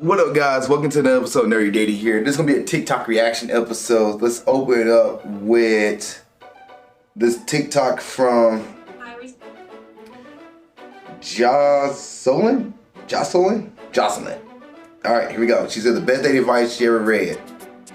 What up, guys? Welcome to the episode of Nerdy Dating here. This is going to be a TikTok reaction episode. Let's open it up with this TikTok from Jocelyn. All right, here we go. She said the best dating advice she ever read.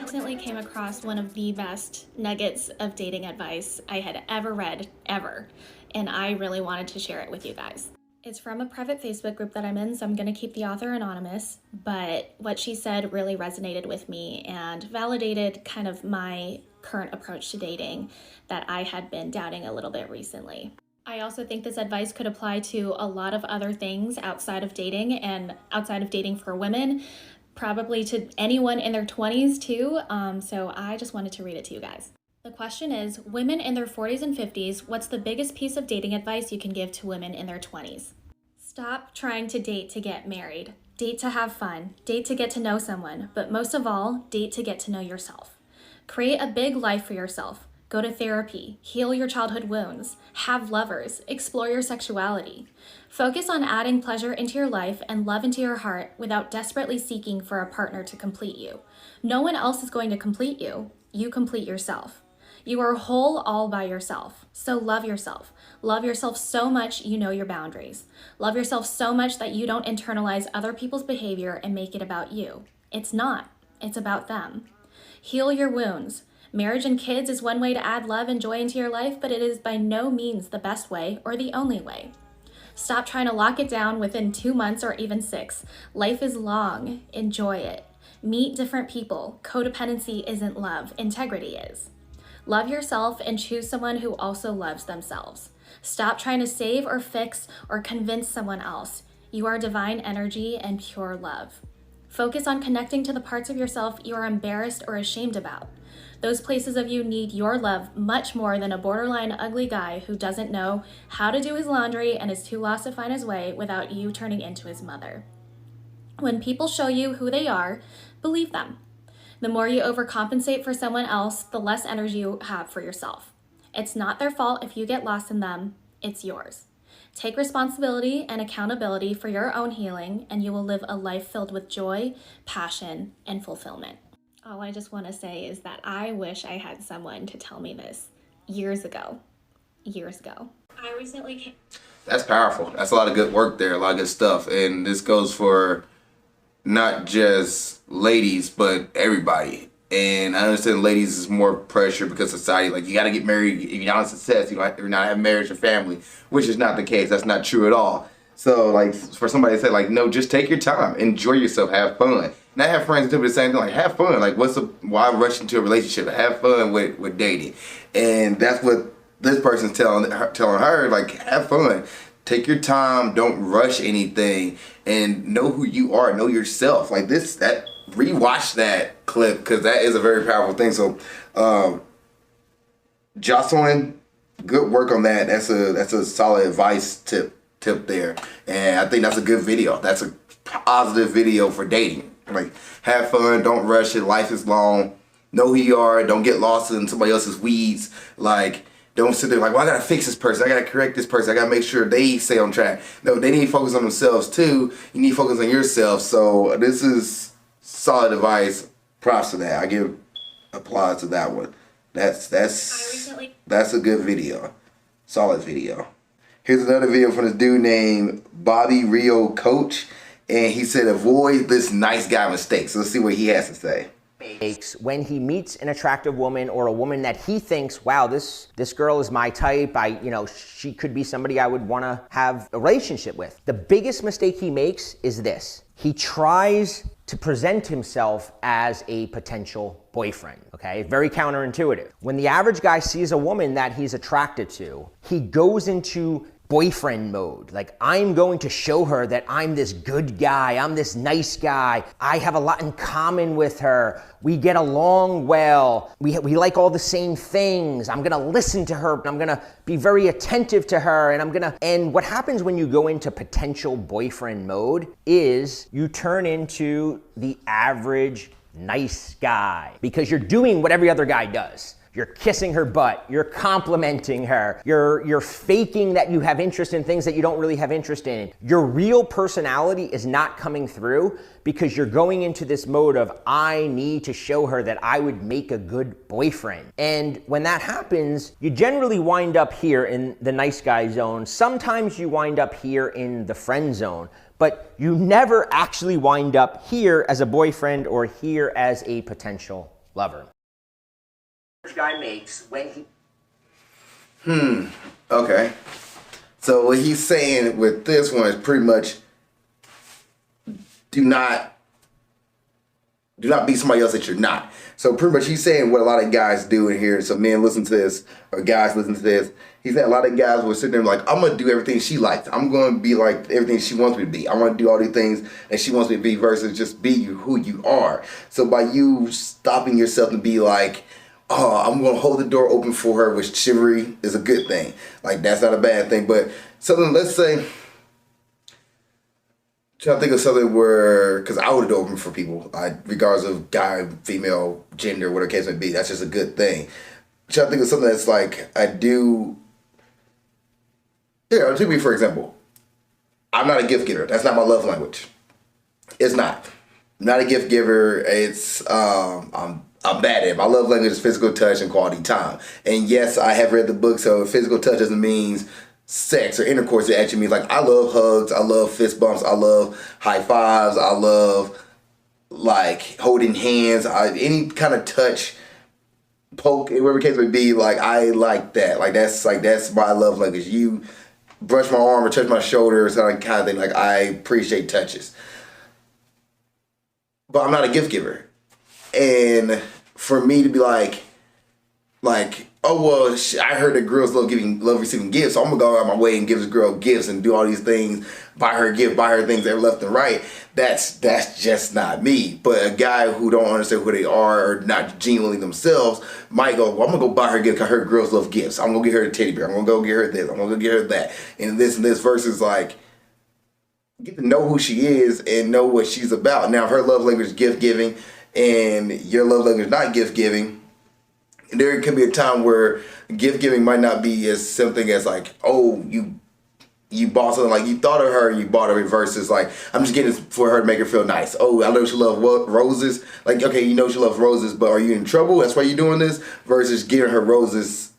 Recently came across one of the best nuggets of dating advice I had ever read, ever. And I really wanted to share it with you guys. It's from a private Facebook group that I'm in, so I'm going to keep the author anonymous, but what she said really resonated with me and validated kind of my current approach to dating that I had been doubting a little bit recently. I also think this advice could apply to a lot of other things outside of dating and outside of dating for women, probably to anyone in their 20s too, so I just wanted to read it to you guys. The question is, women in their 40s and 50s, what's the biggest piece of dating advice you can give to women in their 20s? Stop trying to date to get married. Date to have fun. Date to get to know someone. But most of all, date to get to know yourself. Create a big life for yourself. Go to therapy. Heal your childhood wounds. Have lovers. Explore your sexuality. Focus on adding pleasure into your life and love into your heart without desperately seeking for a partner to complete you. No one else is going to complete you. You complete yourself. You are whole all by yourself. So love yourself. Love yourself so much you know your boundaries. Love yourself so much that you don't internalize other people's behavior and make it about you. It's not. It's about them. Heal your wounds. Marriage and kids is one way to add love and joy into your life, but it is by no means the best way or the only way. Stop trying to lock it down within 2 months or even 6. Life is long. Enjoy it. Meet different people. Codependency isn't love. Integrity is. Love yourself and choose someone who also loves themselves. Stop trying to save or fix or convince someone else. You are divine energy and pure love. Focus on connecting to the parts of yourself you are embarrassed or ashamed about. Those places of you need your love much more than a borderline ugly guy who doesn't know how to do his laundry and is too lost to find his way without you turning into his mother. When people show you who they are, believe them. The more you overcompensate for someone else, the less energy you have for yourself. It's not their fault if you get lost in them, it's yours. Take responsibility and accountability for your own healing, and you will live a life filled with joy, passion, and fulfillment. All I just want to say is that I wish I had someone to tell me this years ago. I recently came... That's powerful. That's a lot of good work there, a lot of good stuff. And this goes for not just ladies, but everybody. And I understand ladies is more pressure because society, like, you got to get married. If you're not a success, you're not have marriage or family, which is not the case. That's not true at all. So, like, for somebody to say, like, no, just take your time, enjoy yourself, have fun. And I have friends who do the same thing, like, have fun. Like, why rush into a relationship? Have fun with dating. And that's what this person's telling her, like, have fun. Take your time, don't rush anything, and know who you are, know yourself. Like rewatch that clip, because that is a very powerful thing. So, Jocelyn, good work on that. That's a solid advice tip there, and I think that's a good video. That's a positive video for dating. Like, have fun, don't rush it. Life is long. Know who you are. Don't get lost in somebody else's weeds. Like, don't sit there like, well, I gotta fix this person, I gotta correct this person, I gotta make sure they stay on track. No, they need to focus on themselves too. You need to focus on yourself. So this is solid advice. Props to that. I give applause to that one. That's a good video. Solid video. Here's another video from this dude named Bobby Rio Coach, and he said avoid this nice guy mistake. So let's see what he has to say. When he meets an attractive woman or a woman that he thinks, wow, this girl is my type, she could be somebody I would want to have a relationship with. The biggest mistake he makes is this. He tries to present himself as a potential boyfriend, okay? Very counterintuitive. When the average guy sees a woman that he's attracted to, he goes into boyfriend mode. Like, I'm going to show her that I'm this good guy, I'm this nice guy, I have a lot in common with her, we get along well, we like all the same things, I'm gonna listen to her, I'm gonna be very attentive to her, and what happens when you go into potential boyfriend mode is you turn into the average nice guy, because you're doing what every other guy does. You're kissing her butt, you're complimenting her, you're faking that you have interest in things that you don't really have interest in. Your real personality is not coming through because you're going into this mode of, I need to show her that I would make a good boyfriend. And when that happens, you generally wind up here in the nice guy zone. Sometimes you wind up here in the friend zone, but you never actually wind up here as a boyfriend or here as a potential lover. Guy makes when he Okay. So what he's saying with this one is pretty much do not be somebody else that you're not. So pretty much he's saying what a lot of guys do in here. So men listen to this, or guys listen to this. He's saying a lot of guys will sit there and be like, I'm going to do everything she likes. I'm going to be like everything she wants me to be. I want to do all these things that she wants me to be versus just be who you are. So by you stopping yourself to be like, oh, I'm going to hold the door open for her, which chivalry is a good thing. Like, that's not a bad thing. But something, let's say, trying to think of something where, because I would open for people, regardless of guy, female, gender, whatever the case may be. That's just a good thing. Trying to think of something that's like, I do. Here, take me for example. I'm not a gift giver. That's not my love language. It's not. I'm not a gift giver. It's I'm bad at it. My love language is physical touch and quality time. And yes, I have read the book, so physical touch doesn't mean sex or intercourse. It actually means like I love hugs, I love fist bumps, I love high fives, I love like holding hands, any kind of touch, poke, whatever the case may be. Like I like that. That's my love language. You brush my arm or touch my shoulder or something kind of thing. Like I appreciate touches, but I'm not a gift giver. And for me to be like, oh well, I heard that girls love receiving gifts, so I'm gonna go out of my way and give this girl gifts and do all these things, buy her things that are left and right. That's just not me. But a guy who don't understand who they are or not genuinely themselves might go, well, I'm gonna go buy her a gift because I heard girls love gifts. I'm gonna get her a teddy bear. I'm gonna go get her this. I'm gonna go get her that, and this versus like, get to know who she is and know what she's about. Now, if her love language is gift giving and your love language is not gift giving, there can be a time where gift giving might not be as something as like, oh, you bought something, like you thought of her and you bought her, versus like, I'm just getting this for her to make her feel nice. Oh, I know she loves roses. Like, okay, you know she loves roses, but are you in trouble? That's why you're doing this? Versus giving her roses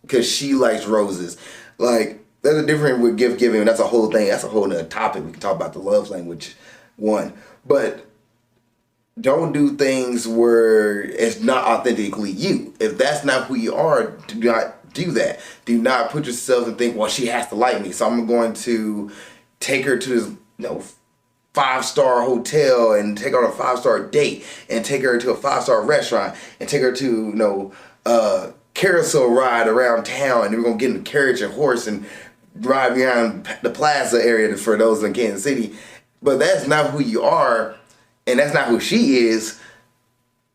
because she likes roses. Like, there's a difference with gift giving, and that's a whole thing. That's a whole nother topic. We can talk about the love language one. But don't do things where it's not authentically you. If that's not who you are, do not do that. Do not put yourself and think, well, she has to like me, so I'm going to take her to this 5-star hotel and take her on a 5-star date and take her to a 5-star restaurant and take her to carousel ride around town, and then we're gonna get in a carriage and horse and drive around the plaza area for those in Kansas City. But that's not who you are, and that's not who she is.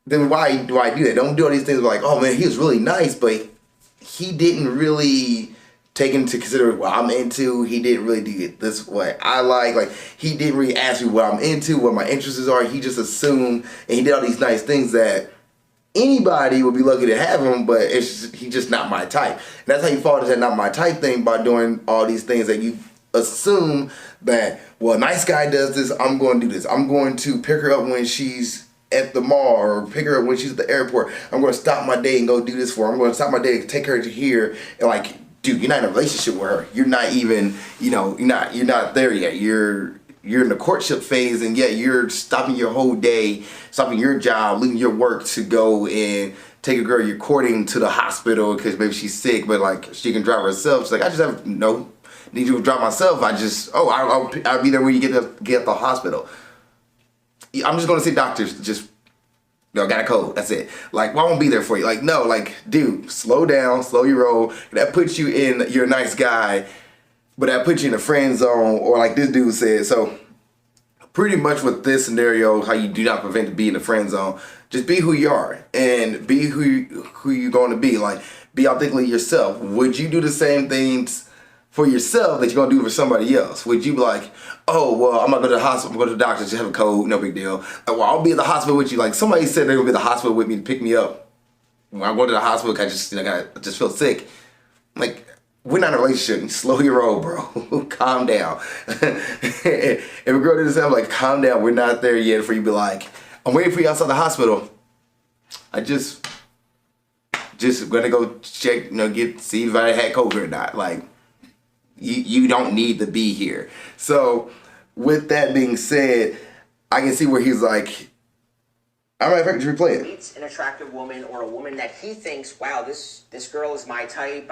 Then why do I do that? Don't do all these things like, oh man, he was really nice, but he didn't really take into consideration what I'm into. He didn't really do this what I like. Like, he didn't really ask me what I'm into, what my interests are. He just assumed, and he did all these nice things that anybody would be lucky to have him, but he's just not my type. And that's how you fall into that not my type thing, by doing all these things that you assume that, well, a nice guy does this, I'm going to do this. I'm going to pick her up when she's at the mall, or pick her up when she's at the airport. I'm going to stop my day and go do this for her. I'm going to stop my day and take her to here. And like, dude, you're not in a relationship with her. You're not even, you're not there yet. You're in the courtship phase, and yet you're stopping your whole day, stopping your job, leaving your work to go and take a girl you're courting to the hospital because maybe she's sick, but like she can drive herself. She's like, I just have need you to drive myself. I'll be there when you get at the hospital. I'm just gonna say doctors, just got a cold. That's it. Like, well, I won't be there for you. Like, no, like, dude, slow down, slow your roll. That puts you in, you're a nice guy, but that puts you in a friend zone, or like this dude said. So pretty much with this scenario, how you do not prevent to be in the friend zone, just be who you are and be who you're going to be. Like, be authentically yourself. Would you do the same things for yourself that you're going to do for somebody else? Would you be like, oh, well, I'm going to go to the hospital, I'm going to the doctor, just have a cold, no big deal. Like, well, I'll be at the hospital with you. Like, somebody said they're going to be at the hospital with me to pick me up. when I go to the hospital, I just, I just feel sick. I'm like, we're not in a relationship. Slow your roll, bro. Calm down. If a girl did this, I'm like, calm down. We're not there yet for you to be like, I'm waiting for you outside the hospital. I just gonna go check, see if I had COVID or not. Like, you don't need to be here. So, with that being said, I can see where he's like, all right, if I can just replay it. Meets an attractive woman or a woman that he thinks, wow, this girl is my type.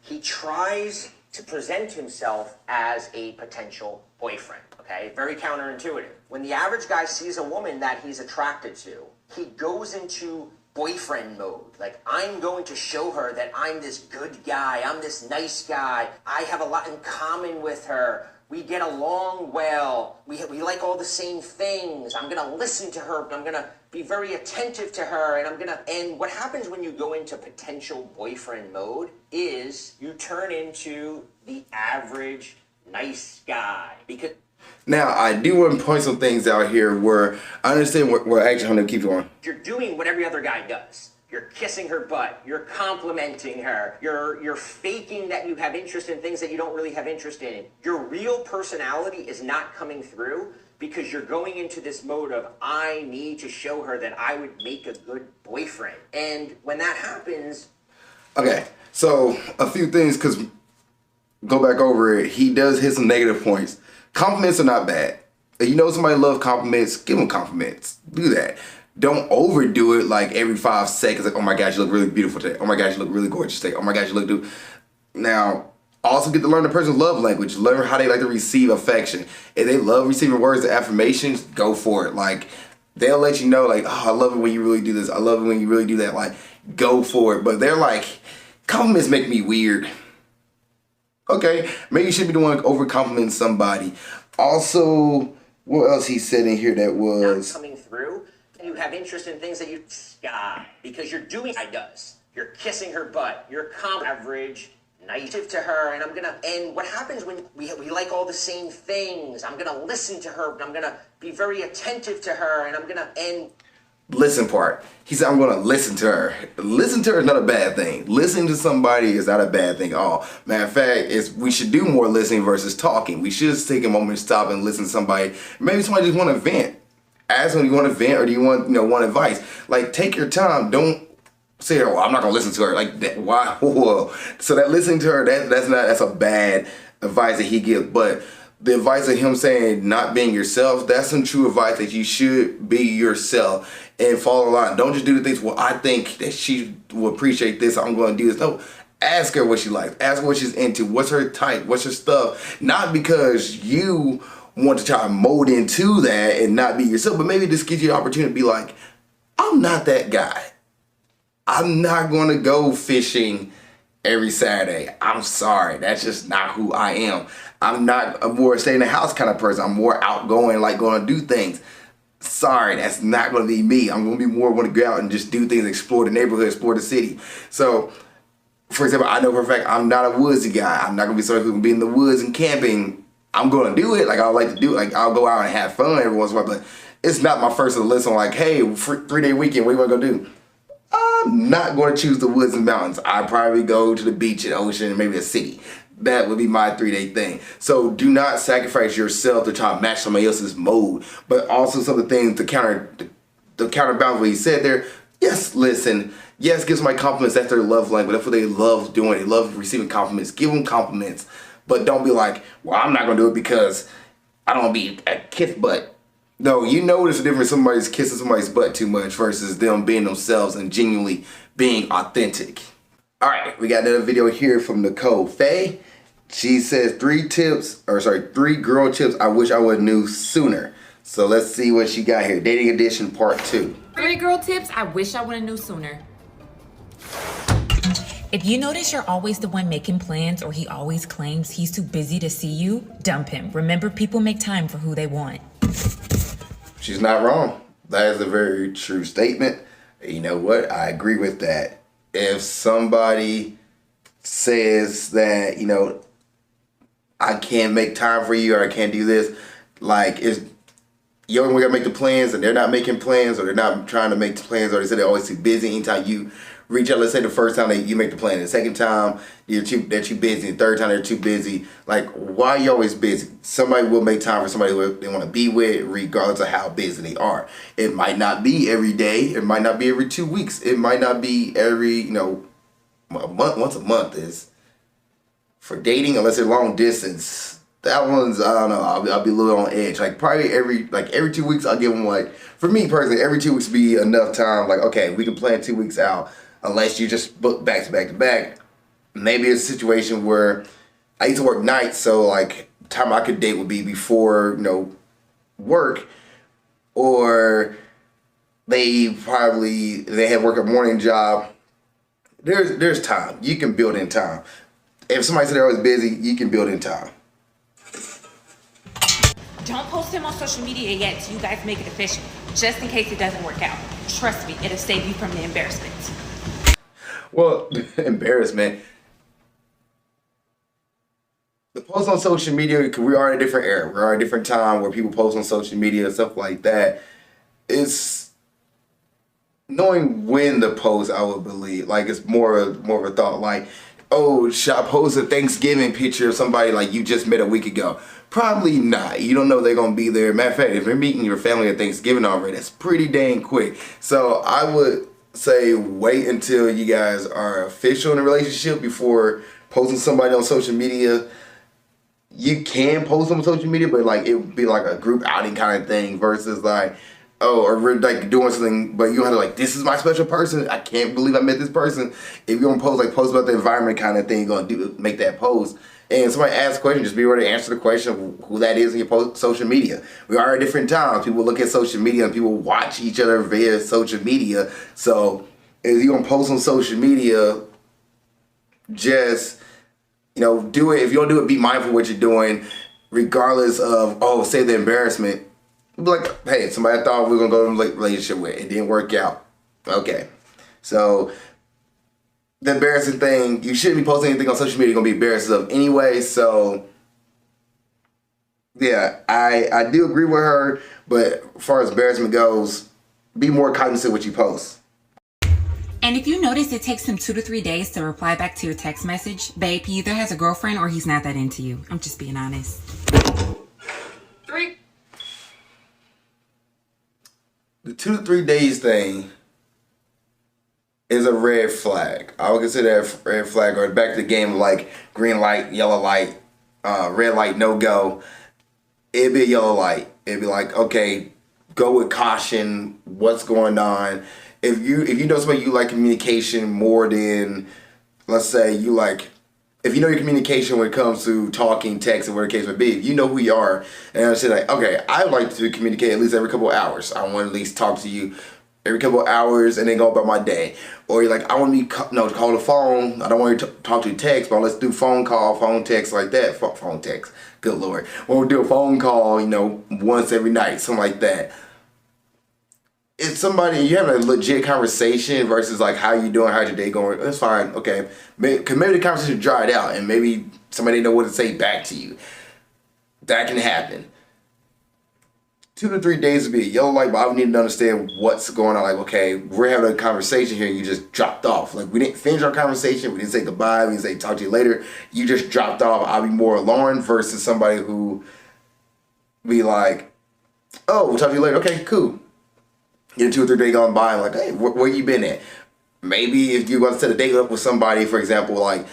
He tries to present himself as a potential boyfriend. Okay, very counterintuitive. When the average guy sees a woman that he's attracted to, he goes into boyfriend mode. Like, I'm going to show her that I'm this good guy. I'm this nice guy. I have a lot in common with her. We get along well. We like all the same things. I'm going to listen to her. I'm going to be very attentive to her. And what happens when you go into potential boyfriend mode is you turn into the average nice guy. Because now, I do want to point some things out here where I understand where actually, I'm going to keep going. You're doing what every other guy does. You're kissing her butt. You're complimenting her. You're faking that you have interest in things that you don't really have interest in. Your real personality is not coming through because you're going into this mode of, I need to show her that I would make a good boyfriend. And when that happens... Okay, so a few things, because go back over it. He does hit some negative points. Compliments are not bad. If you know somebody loves compliments, give them compliments. Do that. Don't overdo it like every 5 seconds. Like, oh my gosh, you look really beautiful today. Oh my gosh, you look really gorgeous today. Oh my gosh, you look Now, also get to learn the person's love language. Learn how they like to receive affection. If they love receiving words of affirmations, go for it. Like, they'll let you know, like, oh, I love it when you really do this. I love it when you really do that. Like, go for it. But they're like, compliments make me weird. Okay, maybe you should be the one over complimenting somebody. Also, what else he said in here that was... Not coming through. You have interest in things that you... because you're doing... I does. You're kissing her butt. You're average, nice to her, and what happens when we like all the same things? I'm gonna listen to her. I'm gonna be very attentive to her, and listen part. He said, I'm going to listen to her. Listen to her is not a bad thing. Listening to somebody is not a bad thing at all. Matter of fact, we should do more listening versus talking. We should just take a moment to stop and listen to somebody. Maybe somebody just want to vent. Ask them, do you want to vent or do you want advice? Like, take your time. Don't say, oh, I'm not going to listen to her. Like, that, why? Whoa. So that listening to her, that's a bad advice that he gives. But the advice of him saying not being yourself, that's some true advice that you should be yourself and follow along. Don't just do the things, well, I think that she will appreciate this, I'm going to do this. No, ask her what she likes. Ask her what she's into. What's her type? What's her stuff? Not because you want to try to mold into that and not be yourself, but maybe this gives you an opportunity to be like, I'm not that guy. I'm not going to go fishing every Saturday. I'm sorry. That's just not who I am. I'm not a more stay in the house kind of person. I'm more outgoing, like going to do things. Sorry, that's not going to be me. I'm going to be more want to go out and just do things, explore the neighborhood, explore the city. So, for example, I know for a fact I'm not a woodsy guy. I'm not going to be somebody who's going to be in the woods and camping. I'm going to do it. Like, I like to do it. Like, I'll go out and have fun every once in a while. But it's not my first on the list on like, hey, 3-day weekend, what do you want to go do? I'm not going to choose the woods and mountains. I'd probably go to the beach and ocean and maybe a city. That would be my 3-day thing. So do not sacrifice yourself to try to match somebody else's mode. But also some of the things to counterbalance what he said there. Yes, listen. Yes, give somebody compliments. That's their love language. That's what they love doing. They love receiving compliments. Give them compliments. But don't be like, well, I'm not going to do it because I don't want to be a kiss butt. No, you know there's a difference. Somebody's kissing somebody's butt too much versus them being themselves and genuinely being authentic. All right, we got another video here from Nicole Faye. She says 3 girl tips I wish I would have knew sooner. So let's see what she got here. Dating edition part 2. 3 girl tips I wish I would have knew sooner. If you notice you're always the one making plans or he always claims he's too busy to see you, dump him. Remember, people make time for who they want. She's not wrong. That is a very true statement. You know what? I agree with that. If somebody says that, I can't make time for you or I can't do this, like, you always gotta make the plans and they're not making plans, or they're not trying to make the plans, or they say they're always too busy. Anytime you reach out, let's say the first time you make the plan, the second time they're too busy, the third time they're too busy. Like, why are you always busy? Somebody will make time for somebody who they want to be with, regardless of how busy they are. It might not be every day. It might not be every 2 weeks. It might not be every, a month. Once a month is for dating, unless it's long distance. That one's, I don't know, I'll be a little on edge. Like, probably every 2 weeks, I'll give them, like, for me personally, every 2 weeks would be enough time. Like, okay, we can plan 2 weeks out, unless you just book back to back to back. Maybe it's a situation where I used to work nights, so, like, time I could date would be before, work, or they have work a morning job. There's time. You can build in time. If somebody said they're always busy, you can build in time. Don't post him on social media yet till you guys make it official, just in case it doesn't work out. Trust me, it'll save you from the embarrassment. Well, embarrassment. The post on social media, because we are in a different era. We're in a different time where people post on social media and stuff like that. It's knowing when to post, I would believe. Like, it's more of a thought. Like, oh, should I post a Thanksgiving picture of somebody like you just met a week ago? Probably not. You don't know they're going to be there. Matter of fact, if you're meeting your family at Thanksgiving already, that's pretty dang quick. So I would say wait until you guys are official in a relationship before posting somebody on social media. You can post them on social media, but like it would be like a group outing kind of thing versus like, oh, or we're like doing something, but you don't have to like, this is my special person. I can't believe I met this person. If you're gonna post about the environment kind of thing, you're gonna make that post. And somebody asks a question, just be ready to answer the question of who that is in your social media. We are at different times. People look at social media and people watch each other via social media. So if you're gonna post on social media, just do it. If you don't do it, be mindful of what you're doing, regardless of say the embarrassment. Be like, hey, somebody I thought we were gonna go in a relationship with, it didn't work out. Okay, so the embarrassing thing, you shouldn't be posting anything on social media you're gonna be embarrassed of anyway. So yeah, I do agree with her, but as far as embarrassment goes, be more cognizant of what you post. And if you notice it takes him 2 to 3 days to reply back to your text message, babe, he either has a girlfriend or he's not that into you. I'm just being honest. 3. The 2 to 3 days thing is a red flag. I would consider that a red flag, or back to the game of like green light, yellow light, red light, no go. It'd be a yellow light. It'd be like, okay, go with caution. What's going on? If you know somebody you like communication more than, let's say if you know your communication when it comes to talking, text, and whatever the case may be, if you know who you are, and I say like, okay, I would like to communicate at least every couple of hours. I want to at least talk to you every couple of hours and then go about my day. Or you're like, I want to call the phone. I don't want you to talk to text, but let's do phone call, phone text like that. Phone text. Good Lord. We'll do a phone call, once every night, something like that. If somebody, you have a legit conversation versus like, how you doing, how's your day going, that's fine, okay. Because maybe the conversation dried out and maybe somebody didn't know what to say back to you. That can happen. 2 to 3 days would be a yellow light, but I would need to understand what's going on. Like, okay, we're having a conversation here and you just dropped off. Like, we didn't finish our conversation, we didn't say goodbye, we didn't say talk to you later. You just dropped off. I'll be more alarmed versus somebody who be like, oh, we'll talk to you later. Okay, cool. Get 2 or 3 days gone by, like, hey, where you been at? Maybe if you're going to set a date up with somebody, for example, like,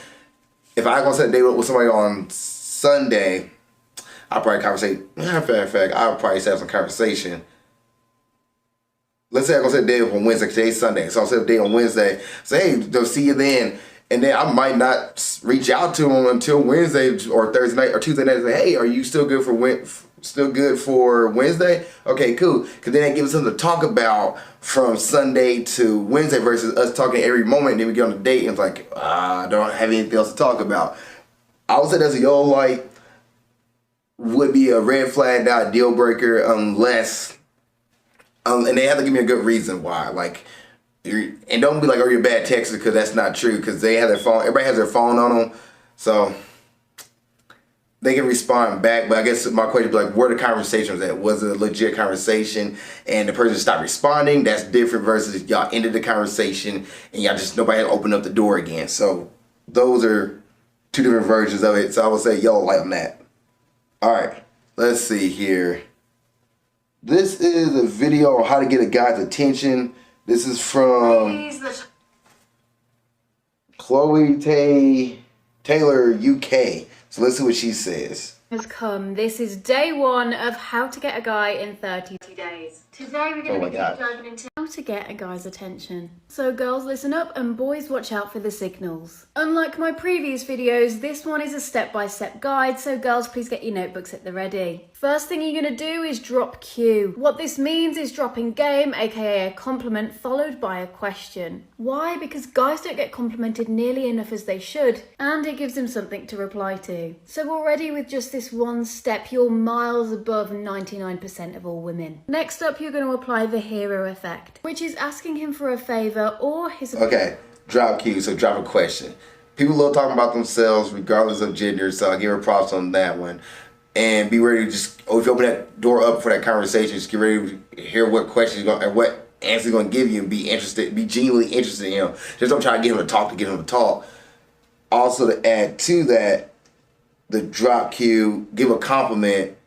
if I'm going to set a date up with somebody on Sunday, I'll probably conversate. Matter of fact, I'll probably have some conversation. Let's say I'm going to set a date up on Wednesday. Today's Sunday. So I'll set a date on Wednesday. Say, hey, they'll see you then. And then I might not reach out to them until Wednesday or Thursday night or Tuesday night and say, hey, are you still good for Wednesday? Okay, cool. Because then that gives us something to talk about from Sunday to Wednesday versus us talking every moment. And then we get on a date and it's like, I don't have anything else to talk about. I would say that's a yellow light. Would be a red flag, not a deal breaker, unless, and they have to give me a good reason why. Like, and don't be like, oh, you're a bad texter, because that's not true. Because they have their phone. Everybody has their phone on them. So they can respond back. But I guess my question would be like, where the conversation was at? Was it a legit conversation and the person stopped responding? That's different versus y'all ended the conversation and y'all just, nobody had opened up the door again. So those are two different versions of it. So I would say yellow light on that. All right, let's see here. This is a video on how to get a guy's attention. This is from Chloe Taylor, UK. So let's see what she says. Has come. This is day one of how to get a guy in 30 days. Today we're going to be diving into how to get a guy's attention. So girls, listen up, and boys, watch out for the signals. Unlike my previous videos, this one is a step-by-step guide, so girls, please get your notebooks at the ready. First thing you're going to do is drop Q. What this means is dropping game, aka a compliment, followed by a question. Why? Because guys don't get complimented nearly enough as they should, and it gives them something to reply to. So already with just this one step, you're miles above 99% of all women. Next up, you're going to apply the hero effect, which is asking him for a favor or his... Okay, drop Q, so drop a question. People love talking about themselves regardless of gender, so I'll give her props on that one. And be ready to just, if you open that door up for that conversation, just get ready to hear what question you're going and what answer he's going to give you, and be interested, be genuinely interested in him. Just don't try to get him to talk. Also, to add to that, the drop Q, give a compliment.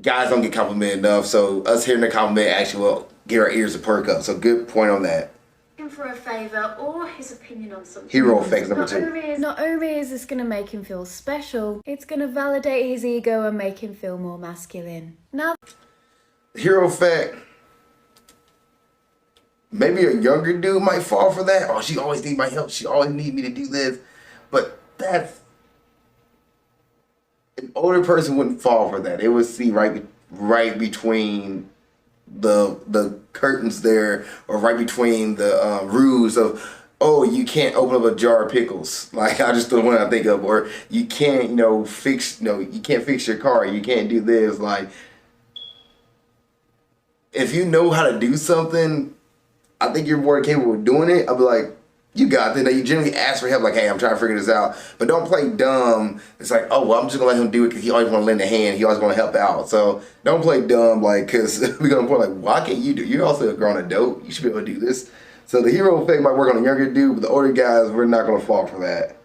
Guys don't get complimented enough, so us hearing the compliment actually will get our ears to perk up. So good point on that. For a favor or his opinion on something. Hero effect number 2. Not only is this going to make him feel special, it's going to validate his ego and make him feel more masculine. Now, hero effect. Maybe a younger dude might fall for that. Oh, she always needs my help. She always needs me to do this. But that's... An older person wouldn't fall for that. They would see right between the curtains there, or right between the ruse of, oh, you can't open up a jar of pickles. Like, I just the one I think of, or you can't, you can't fix your car. You can't do this. Like, if you know how to do something, I think you're more capable of doing it. I'll be like, you got this. Now, you generally ask for help, like, hey, I'm trying to figure this out. But don't play dumb. It's like, oh, well, I'm just going to let him do it because he always want to lend a hand. He always want to help out. So don't play dumb, like, because we're going to point, like, why can't you do it? You're also a grown adult. You should be able to do this. So the hero effect might work on a younger dude, but the older guys, we're not going to fall for that.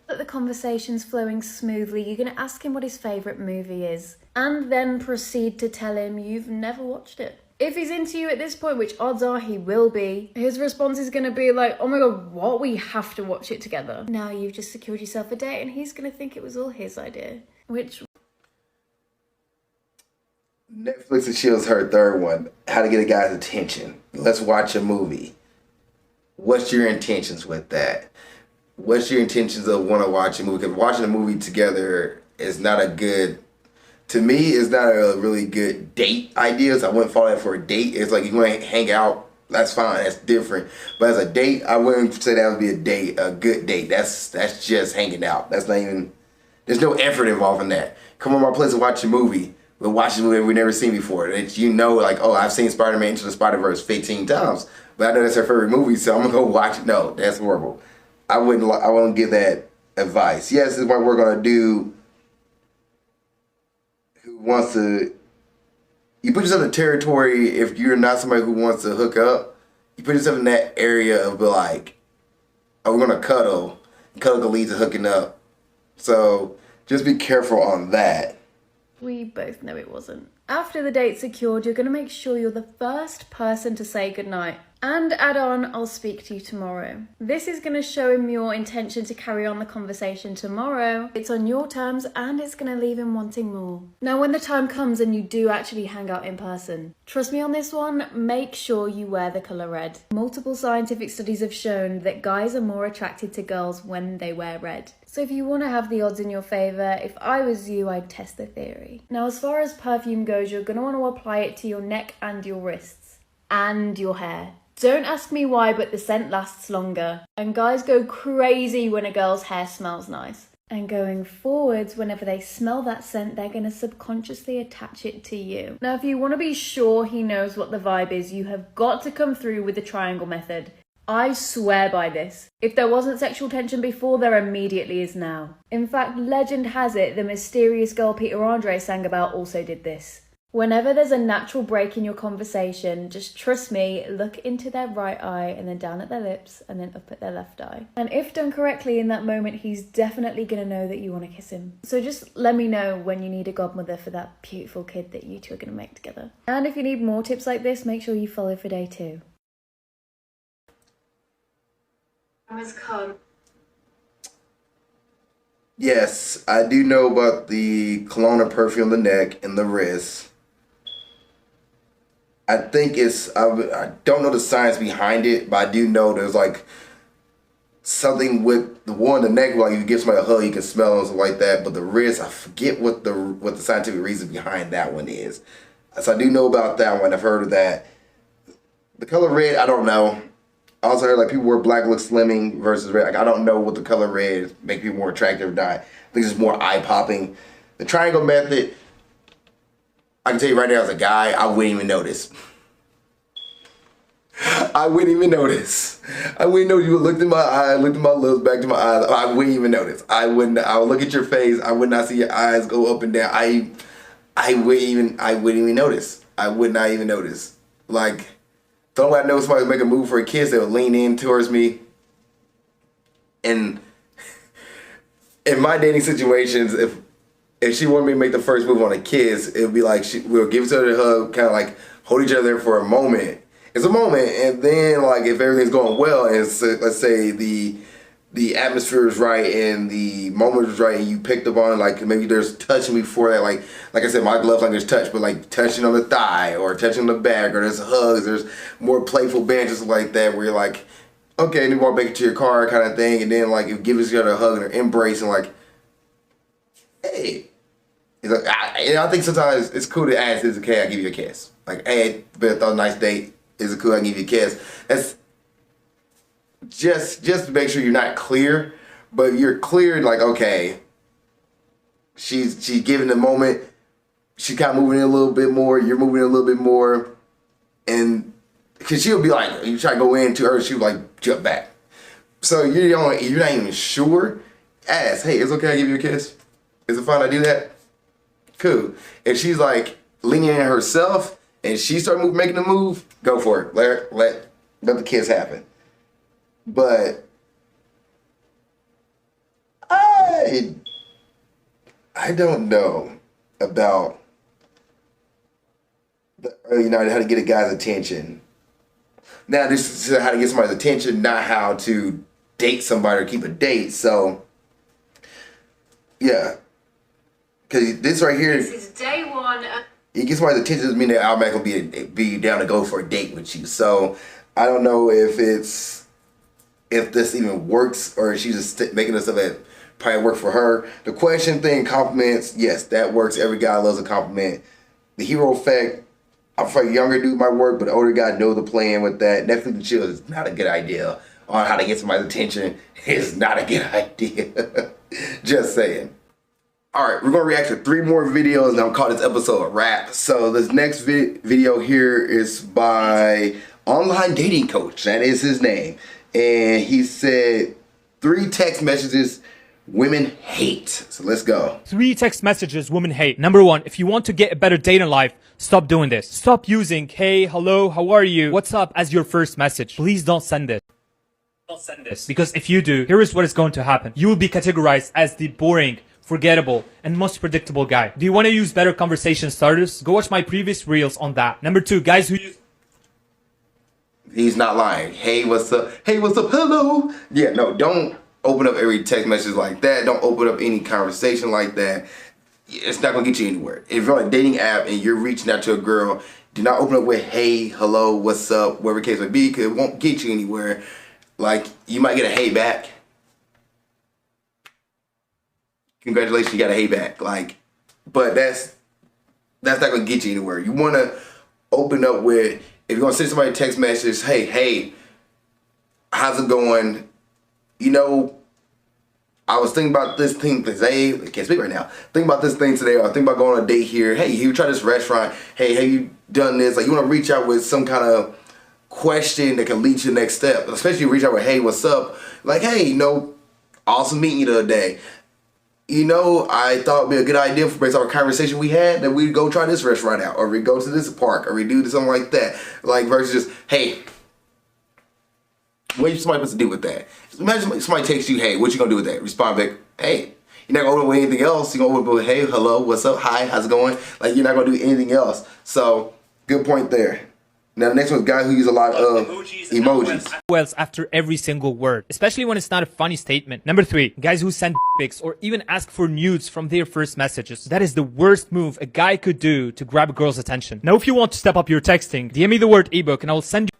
that the conversation's flowing smoothly, you're going to ask him what his favourite movie is, and then proceed to tell him you've never watched it. If he's into you at this point, which odds are he will be, his response is going to be like, oh my god, what? We have to watch it together. Now you've just secured yourself a date and he's going to think it was all his idea, which... Netflix and Chill's her third one, how to get a guy's attention. Let's watch a movie. What's your intentions with that? What's your intentions of want to watch a movie? Because watching a movie together is not a good... To me, it's not a really good date idea. So I wouldn't follow that for a date. It's like you want to hang out, that's fine, that's different. But as a date, I wouldn't say that would be a date, a good date. That's just hanging out. That's not even, there's no effort involved in that. Come on my place and watch a movie. We'll watch a movie we've never seen before. It's, you know, like, oh, I've seen Spider-Man Into the Spider-Verse 15 times. But I know that's her favorite movie, so I'm going to go watch it. No, that's horrible. I wouldn't give that advice. Yes, this is what we're going to do. Wants to, you put yourself in territory. If you're not somebody who wants to hook up, you put yourself in that area of like, oh, we're gonna cuddle can lead to hooking up. So just be careful on that. We both know it wasn't. After the date's secured, you're going to make sure you're the first person to say goodnight. And add on, I'll speak to you tomorrow. This is going to show him your intention to carry on the conversation tomorrow. It's on your terms and it's going to leave him wanting more. Now, when the time comes and you do actually hang out in person, trust me on this one, make sure you wear the colour red. Multiple scientific studies have shown that guys are more attracted to girls when they wear red. So if you want to have the odds in your favour, if I was you, I'd test the theory. Now, as far as perfume goes, you're going to want to apply it to your neck and your wrists. And your hair. Don't ask me why, but the scent lasts longer. And guys go crazy when a girl's hair smells nice. And going forwards, whenever they smell that scent, they're going to subconsciously attach it to you. Now, if you want to be sure he knows what the vibe is, you have got to come through with the triangle method. I swear by this. If there wasn't sexual tension before, there immediately is now. In fact, legend has it the mysterious girl Peter Andre sang about also did this. Whenever there's a natural break in your conversation, just trust me, look into their right eye and then down at their lips and then up at their left eye. And if done correctly in that moment, he's definitely gonna know that you want to kiss him. So just let me know when you need a godmother for that beautiful kid that you two are gonna make together. And if you need more tips like this, make sure you follow for day 2. Yes, I do know about the cologne and perfume on the neck and the wrist. I think I don't know the science behind it, but I do know there's like something with the one on the neck, like if you give somebody a hug, you can smell and stuff like that. But the wrist, I forget what the scientific reason behind that one is. So I do know about that one. I've heard of that. The color red, I don't know. I also heard like people wear black look slimming versus red. Like I don't know what the color red make people more attractive or not. I think it's more eye popping. The triangle method, I can tell you right now as a guy, I wouldn't even notice. I wouldn't even notice. I wouldn't know. You would look in my eye, looked at my lips, back to my eyes. I wouldn't even notice. I would look at your face. I would not see your eyes go up and down. I wouldn't even notice. I would not even notice. Like, the only way I know somebody would make a move for a kiss, they would lean in towards me. And in my dating situations, if she wanted me to make the first move on a kiss, it would be like we'll give each other a hug, kind of like hold each other there for a moment. It's a moment, and then like if everything's going well, and let's say the atmosphere is right and the moment is right, and you picked up on like maybe there's touching before that, like I said, my gloves like there's touch, but like touching on the thigh or touching on the back, or there's hugs, there's more playful banter like that where you're like, okay, and you walk back into your car kind of thing, and then like you give each other a hug and an embrace and like, hey. Like, I think sometimes it's cool to ask, is it okay I give you a kiss? Like, hey, been a nice date. Is it cool I give you a kiss? That's just to make sure you're not clear, but you're clear like, okay, she's giving the moment, she's kind of moving in a little bit more, you're moving in a little bit more, and because she'll be like, you try to go into her, she'll like jump back. So you're not even sure, ask, hey, is it okay I give you a kiss? Is it fine I do that? Cool. If she's like leaning in herself and she starts making the move, go for it. Let the kiss happen. But I don't know about the early night, how to get a guy's attention. Now this is how to get somebody's attention, not how to date somebody or keep a date. So yeah. Because this right here, this is day 1. It gets somebody's attention doesn't mean that I'm not going to be down to go for a date with you. So I don't know if this even works or if she's just making this stuff that probably work for her. The question thing, compliments, yes, that works. Every guy loves a compliment. The hero effect, I'm afraid younger dude might work, but the older guy know the plan with that. Netflix and chill is not a good idea on how to get somebody's attention. It's not a good idea. Just saying. Alright, we're going to react to 3 more videos and I'm calling this episode a wrap. So this next video here is by Online Dating Coach. That is his name. And he said 3 text messages women hate. So let's go. 3 text messages women hate. Number 1, if you want to get a better date in life, stop doing this. Stop using, hey, hello, how are you, what's up as your first message. Please don't send it. Don't send this. Because if you do, here is what is going to happen. You will be categorized as the boring, forgettable, and most predictable guy. Do you want to use better conversation starters? Go watch my previous reels on that. Number 2, guys who use... He's not lying. Hey, what's up? Hey, what's up? Hello. Yeah, no, don't open up every text message like that. Don't open up any conversation like that. It's not going to get you anywhere. If you're on a dating app and you're reaching out to a girl, do not open up with hey, hello, what's up, whatever the case may be, because it won't get you anywhere. Like, you might get a hey back. Congratulations, you got a hey back. Like, but that's not gonna get you anywhere. You wanna open up with, if you're gonna send somebody a text message, hey, how's it going? You know, I was thinking about this thing today. I can't speak right now. Thinking about this thing today, or thinking about going on a date here. Hey, you try this restaurant. Hey, have you done this? Like, you wanna reach out with some kind of question that can lead to the next step. Especially if you reach out with, hey, what's up? Like, hey, awesome meeting you the other day. I thought it'd be a good idea based on our conversation we had that we'd go try this restaurant out, or we go to this park, or we do something like that. Like, versus just, hey, what are somebody supposed to do with that? Imagine somebody texts you, hey, what you gonna do with that? Respond back, hey. You're not gonna open with anything else. You're gonna open with, hey, hello, what's up, hi, how's it going? Like, you're not gonna do anything else. So, good point there. Now, the next one's guys who use a lot of emojis. After every single word, especially when it's not a funny statement. Number 3, guys who send pics or even ask for nudes from their first messages. That is the worst move a guy could do to grab a girl's attention. Now, if you want to step up your texting, DM me the word ebook and I will send you.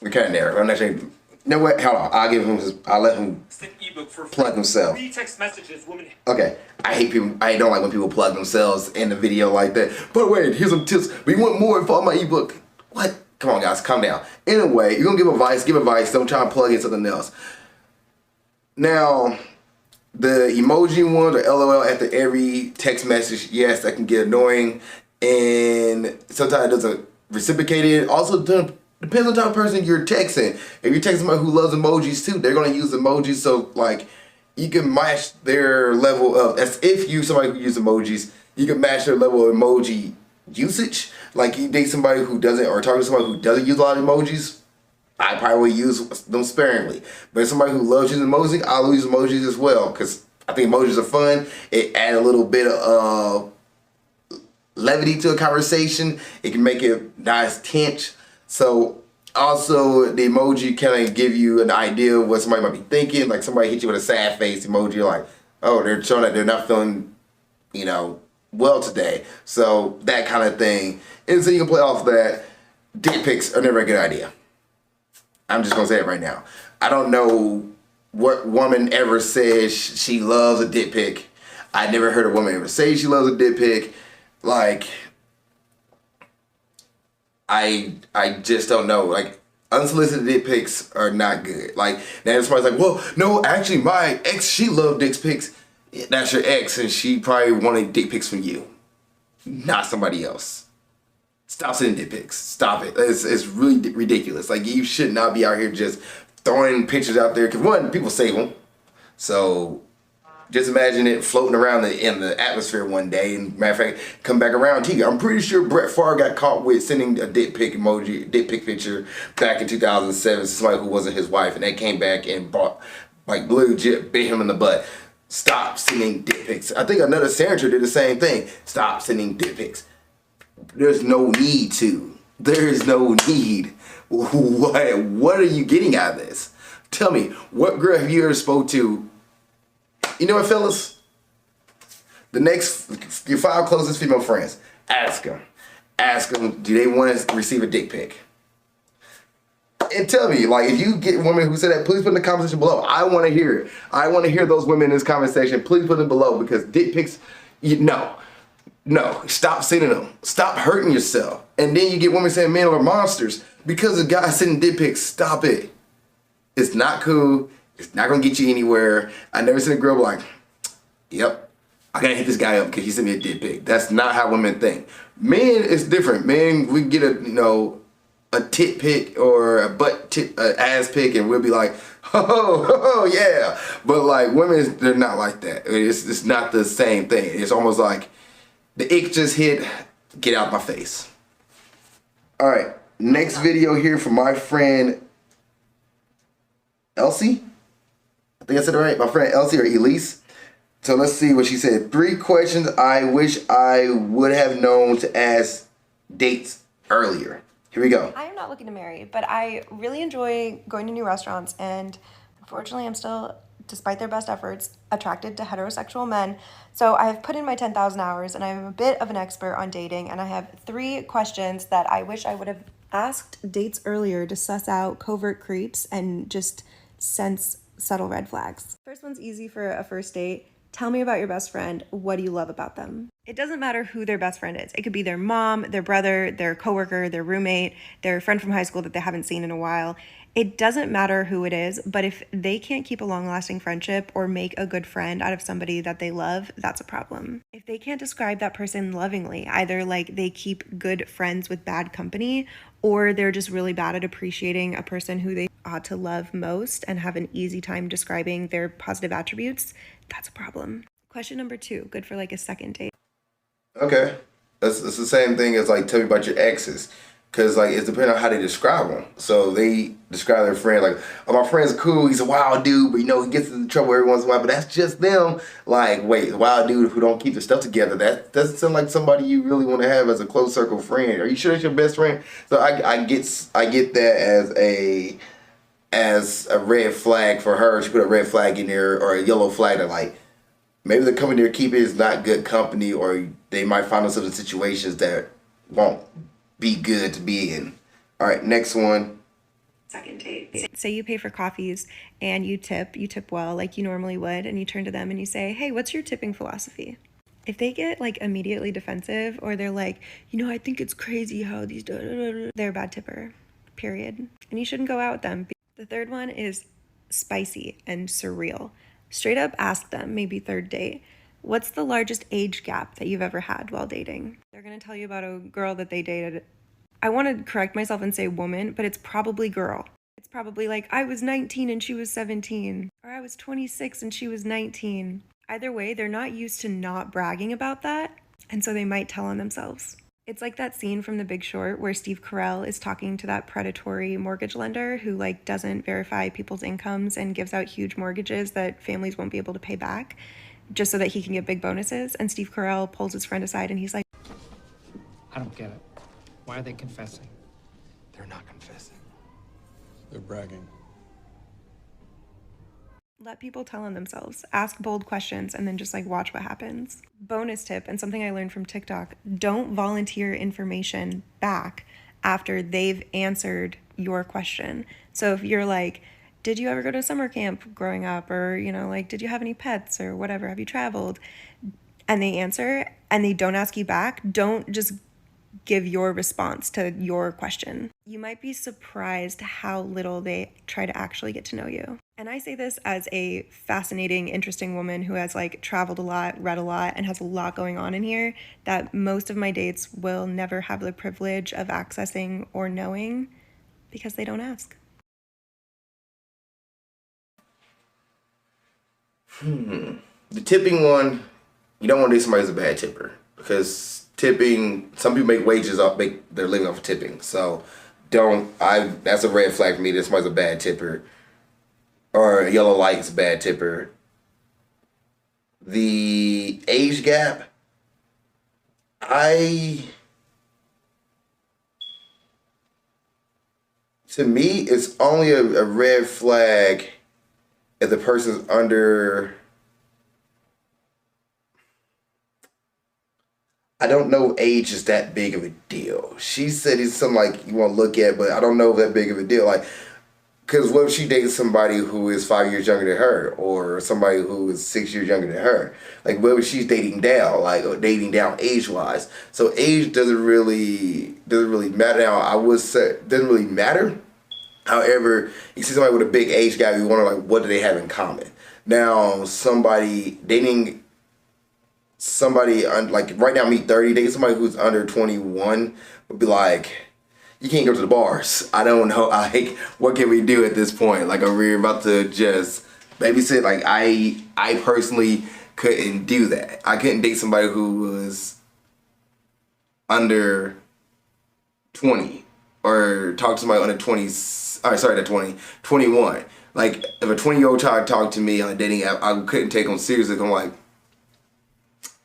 We're kind of there. I'm actually. You know what? Hold on. I'll let him plug himself. 3 text messages, woman. Okay. I don't like when people plug themselves in the video like that. But wait, here's some tips. We want more for my ebook. What? Come on, guys. Calm down. Anyway, you're going to give advice. Don't try to plug in something else. Now, the emoji one, or LOL after every text message, yes, that can get annoying. And sometimes it doesn't reciprocate it. Also, depends on the type of person you're texting. If you're texting somebody who loves emojis too, they're going to use emojis. So, like, you can match their level of, as if you somebody who uses emojis, you can match their level of emoji usage. Like, you date somebody who doesn't, or talk to somebody who doesn't use a lot of emojis, I probably use them sparingly. But somebody who loves using emojis, I'll use emojis as well, because I think emojis are fun. It adds a little bit of levity to a conversation. It can make it nice tense. So also the emoji kind of give you an idea of what somebody might be thinking. Like, somebody hit you with a sad face emoji, like, oh, they're showing that they're not feeling, well today. So that kind of thing. And so you can play off that. Dick pics are never a good idea. I'm just gonna say it right now. I don't know what woman ever says she loves a dick pic. I never heard a woman ever say she loves a dick pic. Like, I just don't know. Like, unsolicited dick pics are not good. Like, now somebody's like, well, no, actually my ex, she loved dick pics. Yeah, that's your ex, and she probably wanted dick pics from you, not somebody else. Stop sending dick pics. Stop it. It's really ridiculous. Like, you should not be out here just throwing pictures out there. Because, one, people save them. So just imagine it floating around in the atmosphere one day, and matter of fact, come back around to you. I'm pretty sure Brett Favre got caught with sending a dick pic emoji, dick pic picture back in 2007 to somebody who wasn't his wife, and they came back and legit bit him in the butt. Stop sending dick pics. I think another senator did the same thing. Stop sending dick pics. There's no need to. There is no need. What are you getting out of this? Tell me, what girl have you ever spoke to? You know what, fellas? Your 5 closest female friends, ask them. Ask them, do they want to receive a dick pic? And tell me, like, if you get women who say that, please put in the comment section below. I want to hear it. I want to hear those women in this conversation. Please put them below, because dick pics, no, stop sending them. Stop hurting yourself. And then you get women saying men are monsters because of guys sending dick pics. Stop it. It's not cool. It's not going to get you anywhere. I never seen a girl be like, yep, I got to hit this guy up because he sent me a dick pic. That's not how women think. Men, it's different. Men, we get a tit pic or a ass pic, and we'll be like, oh yeah. But like, women, they're not like that. It's not the same thing. It's almost like the ick just hit, get out my face. All right, next video here from my friend Elsie. I think I said it right. My friend Elsie, or Elise. So let's see what she said. 3 questions I wish I would have known to ask dates earlier. Here we go. I am not looking to marry, but I really enjoy going to new restaurants, and unfortunately I'm still, despite their best efforts, attracted to heterosexual men. So I have put in my 10,000 hours, and I'm a bit of an expert on dating, and I have 3 questions that I wish I would have asked dates earlier to suss out covert creeps and just sense subtle red flags. First one's easy for a first date. Tell me about your best friend. What do you love about them? It doesn't matter who their best friend is. It could be their mom, their brother, their coworker, their roommate, their friend from high school that they haven't seen in a while. It doesn't matter who it is, but if they can't keep a long-lasting friendship or make a good friend out of somebody that they love, that's a problem. If they can't describe that person lovingly, either like they keep good friends with bad company, or they're just really bad at appreciating a person who they ought to love most and have an easy time describing their positive attributes, that's a problem. Question number 2, good for like a second date. Okay. It's the same thing as like, tell me about your exes. Because like, it's depending on how they describe them. So they describe their friend like, oh, my friend's cool, he's a wild dude, but you know, he gets into trouble every once in a while, but that's just them. Like, wait, wild dude who don't keep their stuff together, that doesn't sound like somebody you really want to have as a close circle friend. Are you sure that's your best friend? So I get that as a red flag for her. She put a red flag in there, or a yellow flag that like, maybe the company they're keeping is not good company, or they might find themselves in situations that won't be good to be in. All right, next one. Second date. Say you pay for coffees and you tip well like you normally would, and you turn to them and you say, hey, what's your tipping philosophy? If they get like immediately defensive, or they're like, you know, I think it's crazy how these they're a bad tipper, period. And you shouldn't go out with them. The third one is spicy and surreal. Straight up ask them, maybe third date, what's the largest age gap that you've ever had while dating? They're gonna tell you about a girl that they dated. I want to correct myself and say woman, but it's probably girl. It's probably like, I was 19 and she was 17, or I was 26 and she was 19. Either way, they're not used to not bragging about that, and so they might tell on themselves. It's like that scene from The Big Short where Steve Carell is talking to that predatory mortgage lender who like doesn't verify people's incomes and gives out huge mortgages that families won't be able to pay back just so that he can get big bonuses. And Steve Carell pulls his friend aside and he's like, I don't get it. Why are they confessing? They're not confessing. They're bragging. let people tell on themselves. Ask bold questions and then just like watch what happens. Bonus tip, and something I learned from TikTok, don't volunteer information back after they've answered your question. So if you're like, did you ever go to summer camp growing up? Or, you know, like, did you have any pets or whatever? Have you traveled? And they answer and they don't ask you back, don't just give your response to your question. You might be surprised how little they try to actually get to know you. And I say this as a fascinating, interesting woman who has like traveled a lot, read a lot, and has a lot going on in here that most of my dates will never have the privilege of accessing or knowing because they don't ask. The tipping one, you don't want to date somebody who's a bad tipper, because tipping, some people make wages off, make their living off of tipping. So that's a red flag for me that somebody's a bad tipper, or a yellow light is a bad tipper. The age gap, to me, it's only a red flag if the person's under, I don't know if age is that big of a deal. She said it's something like you want to look at, but I don't know if that big of a deal. Like, because what if she dates somebody who is 5 years younger than her, or somebody who is 6 years younger than her? Like, what if she's dating down, like, or dating down age-wise? So age doesn't really matter. Now, I would say it doesn't really matter. However, you see somebody with a big age gap, you wonder, like, what do they have in common? Now, somebody dating somebody, like, right now, me 30, dating somebody who's under 21 would be like, you can't go to the bars. I don't know, like, what can we do at this point? Like, are we about to just babysit? Like, I personally couldn't do that. I couldn't date somebody who was under 20, or talk to somebody under 21. Like, if a 20-year-old child talked to me on a dating app, I couldn't take them seriously. I'm like,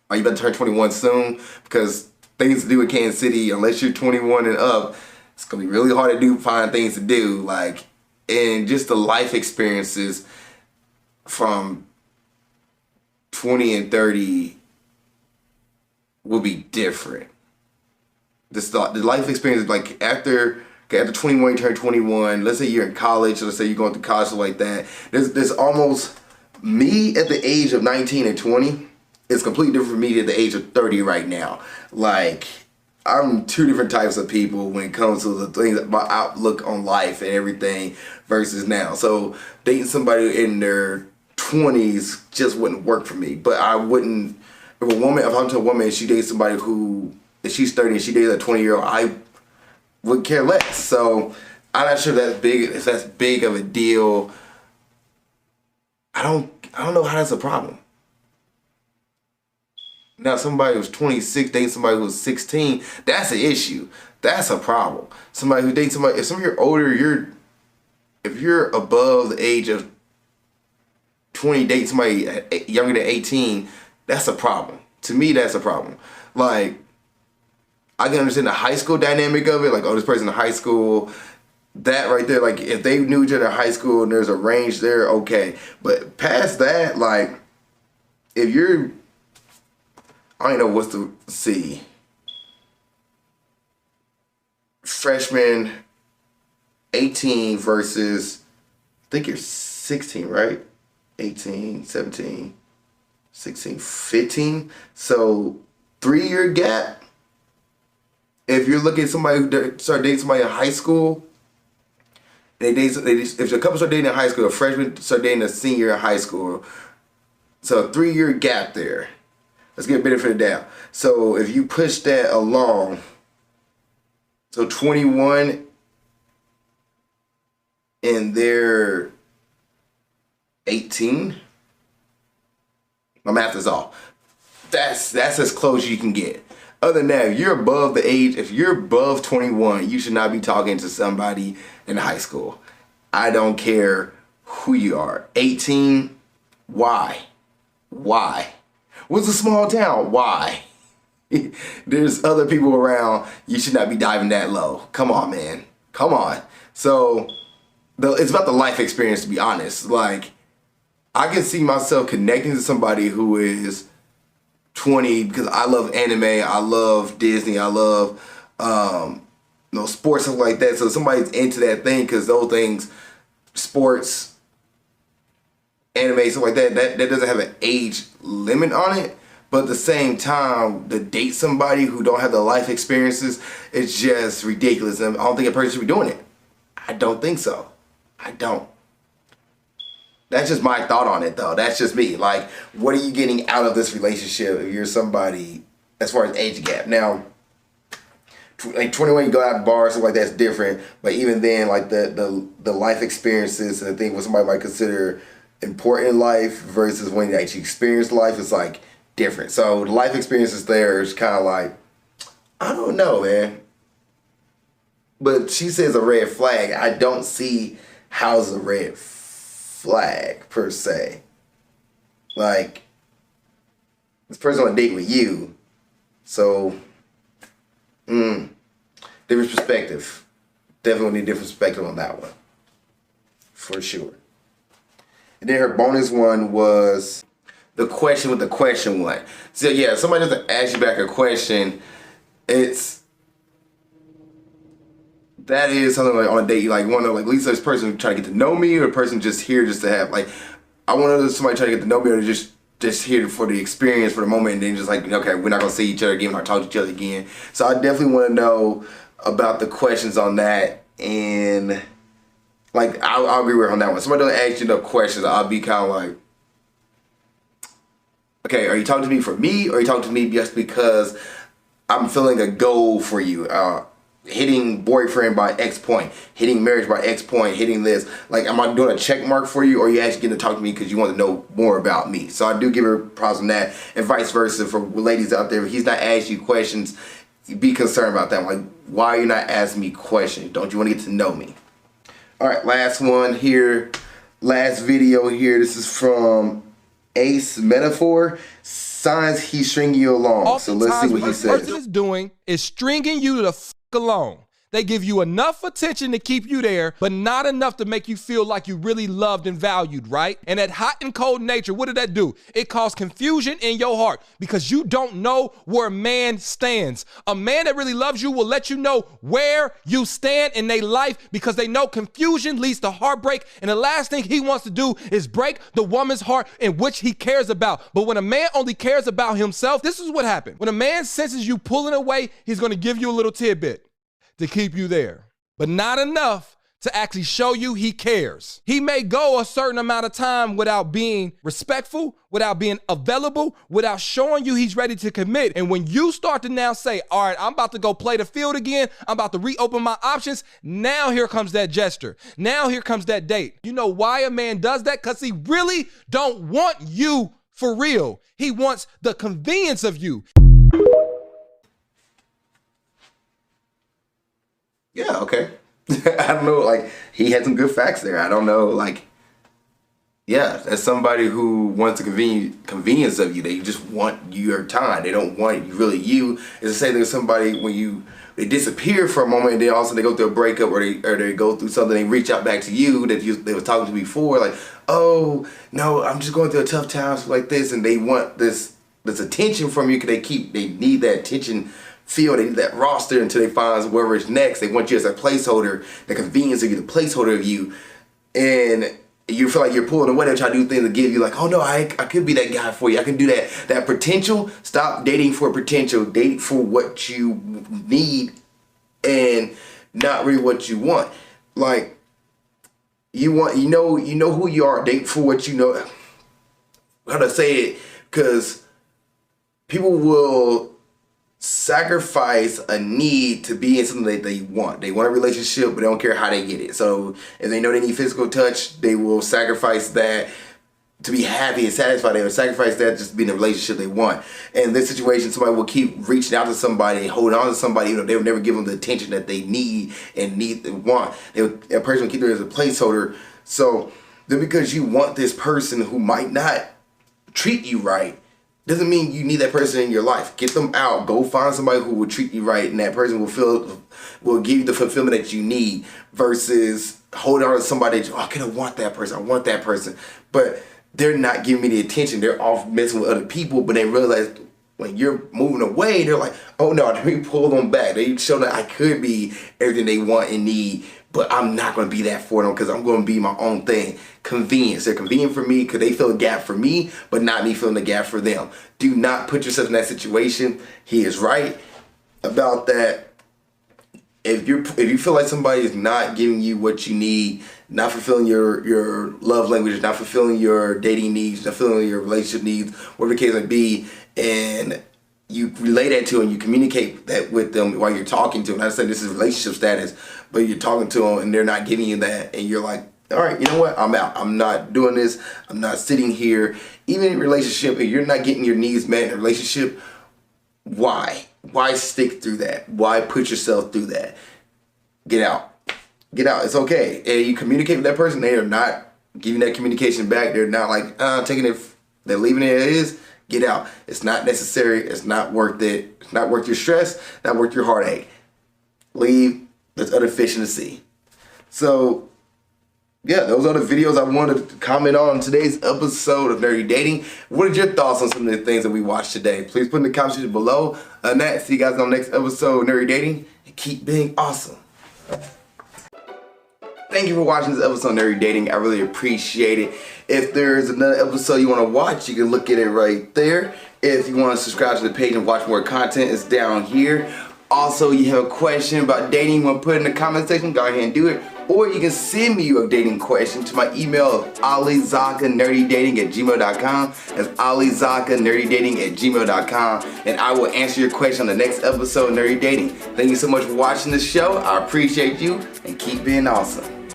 are you about to turn 21 soon? Because things to do in Kansas City, unless you're 21 and up, it's going to be really hard to find things to do. Like, and just the life experiences from 20 and 30 will be different. The life experience, like, after 21, you turn 21, let's say you're in college, let's say you're going through college, like that. There's almost, me at the age of 19 and 20, It's completely different for me at the age of 30 right now. Like, I'm two different types of people when it comes to the things, my outlook on life and everything versus now. So dating somebody in their 20s just wouldn't work for me. But I wouldn't, if I'm talking to a woman and she dates somebody who, if she's 30 and she dates a 20-year-old, I would care less. So I'm not sure if that's big of a deal. I don't know how that's a problem. Now, somebody who's 26 dating somebody who's 16, that's an issue. That's a problem. Somebody who dates somebody, if you're older, if you're above the age of 20, date somebody younger than 18, that's a problem. To me, that's a problem. Like, I can understand the high school dynamic of it. Like, oh, this person in high school, that right there. Like, if they knew each other in high school and there's a range there, okay. But past that, like, if you're, I don't know what's to see. Freshman 18 versus, I think you're 16, right? 18, 17, 16, 15. So 3-year gap. If you're looking at somebody who started dating somebody in high school, if the couple start dating in high school, a freshman start dating a senior in high school, so a 3-year gap there. Let's get a benefit of the doubt. So if you push that along, so 21 and they're 18, my math is off. That's as close as you can get. Other than that, if you're above the age, if you're above 21, you should not be talking to somebody in high school. I don't care who you are. 18, why? Why? What's a small town? Why? There's other people around. You should not be diving that low. Come on, man. Come on. So it's about the life experience, to be honest. Like, I can see myself connecting to somebody who is 20 because I love anime, I love Disney, I love sports, stuff like that. So somebody's into that thing because those things, sports, anime, stuff like that doesn't have an age limit on it. But at the same time, to date somebody who don't have the life experiences, it's just ridiculous. And I don't think a person should be doing it. I don't think so. I don't. That's just my thought on it, though. That's just me. Like, what are you getting out of this relationship if you're somebody as far as age gap? Now, like 21, you go out to bars, stuff like that's different. But even then, like the life experiences and the thing what somebody might consider important in life versus when you actually experience life is like different. So the life experiences there is kind of like, I don't know, man. But she says a red flag. I don't see how's a red flag per se. Like, this person on a date with you, so different perspective. Definitely need a different perspective on that one, for sure. And then her bonus one was the question with the question one. So yeah, if somebody doesn't ask you back a question, that is something like on a date, you like want to like at least this person trying to get to know me, or a person just here just to have like, I want somebody trying to get to know me, or just here for the experience for the moment, and then just like, okay, we're not gonna see each other again or talk to each other again. So I definitely want to know about the questions on that, and like I'll agree with her on that one. Somebody don't ask you no questions, I'll be kind of like, okay, are you talking to me for me, or are you talking to me just because I'm feeling a goal for you? Hitting boyfriend by X point, hitting marriage by X point, hitting this. Like, am I doing a check mark for you, or are you actually getting to talk to me because you want to know more about me? So I do give her props on that, and vice versa for ladies out there. If he's not asking you questions, be concerned about that. Like, why are you not asking me questions? Don't you want to get to know me? All right, last one here. Last video here. This is from Ace Metaphor. Signs he's stringing you along. So let's see what he says. What the person is doing is stringing you the f*** along. They give you enough attention to keep you there, but not enough to make you feel like you really loved and valued, right? And that hot and cold nature, what did that do? It caused confusion in your heart because you don't know where a man stands. A man that really loves you will let you know where you stand in their life because they know confusion leads to heartbreak. And the last thing he wants to do is break the woman's heart in which he cares about. But when a man only cares about himself, this is what happens. When a man senses you pulling away, he's going to give you a little tidbit to keep you there, but not enough to actually show you he cares. He may go a certain amount of time without being respectful, without being available, without showing you he's ready to commit. And when you start to now say, all right, I'm about to go play the field again, I'm about to reopen my options, now here comes that gesture. Now here comes that date. You know why a man does that? Because he really don't want you for real. He wants the convenience of you. Yeah, okay. I don't know, like, he had some good facts there. I don't know, like, yeah, as somebody who wants the convenience of you, they just want your time. They don't want really you. It's the same thing as somebody when they disappear for a moment and then all of a sudden they go through a breakup or they go through something, they reach out back to you that they were talking to before, like, oh, no, I'm just going through a tough time like this, and they want this attention from you because they need that attention feel, they need that roster until they find wherever it's next. They want you as a placeholder, the convenience of you, the placeholder of you, and you feel like you're pulling away. They try to do things to give you like, oh no, I could be that guy for you. I can do that potential. Stop dating for potential. Date for what you need and not really what you want. Like you know who you are. Date for what you know. How to say it? Because people will sacrifice a need to be in something that they want. They want a relationship, but they don't care how they get it. So if they know they need physical touch, they will sacrifice that to be happy and satisfied. They will sacrifice that just to be in the relationship they want. And in this situation, somebody will keep reaching out to somebody and holding on to somebody. You know, they will never give them the attention that they need and want. That person will keep there as a placeholder. So then because you want this person who might not treat you right, doesn't mean you need that person in your life. Get them out. Go find somebody who will treat you right, and that person will give you the fulfillment that you need. Versus holding on to somebody that I kind of want that person. I want that person, but they're not giving me the attention. They're off messing with other people, but they realize when you're moving away, they're like, oh no, let me pull them back. They show that I could be everything they want and need, but I'm not going to be that for them because I'm going to be my own thing. Convenience. They're convenient for me because they fill a gap for me, but not me filling the gap for them. Do not put yourself in that situation. He is right about that. If you feel like somebody is not giving you what you need, not fulfilling your love language, not fulfilling your dating needs, not fulfilling your relationship needs, whatever the case may be, and you relay that to them, you communicate that with them while you're talking to them. Not saying this is relationship status, but you're talking to them and they're not giving you that, and you're like, all right, you know what? I'm out. I'm not doing this. I'm not sitting here. Even in a relationship, if you're not getting your needs met in a relationship, why? Why stick through that? Why put yourself through that? Get out. Get out. It's okay. And you communicate with that person. They are not giving that communication back. They're not like, taking it. They're leaving it as it is. Get out. It's not necessary. It's not worth it. It's not worth your stress. Not worth your heartache. Leave. There's other fish in the sea. So, yeah, those are the videos I wanted to comment on today's episode of Nerdy Dating. What are your thoughts on some of the things that we watched today? Please put in the comment section below. Other than that, see you guys on the next episode of Nerdy Dating. And keep being awesome. Thank you for watching this episode of Nerdy Dating. I really appreciate it. If there's another episode you want to watch, you can look at it right there. If you want to subscribe to the page and watch more content, it's down here. Also, you have a question about dating, you want to put it in the comment section, go ahead and do it. Or you can send me your dating question to my email of alizakkanerdydating@gmail.com. That's alizakkanerdydating@gmail.com. And I will answer your question on the next episode of Nerdy Dating. Thank you so much for watching this show. I appreciate you and keep being awesome.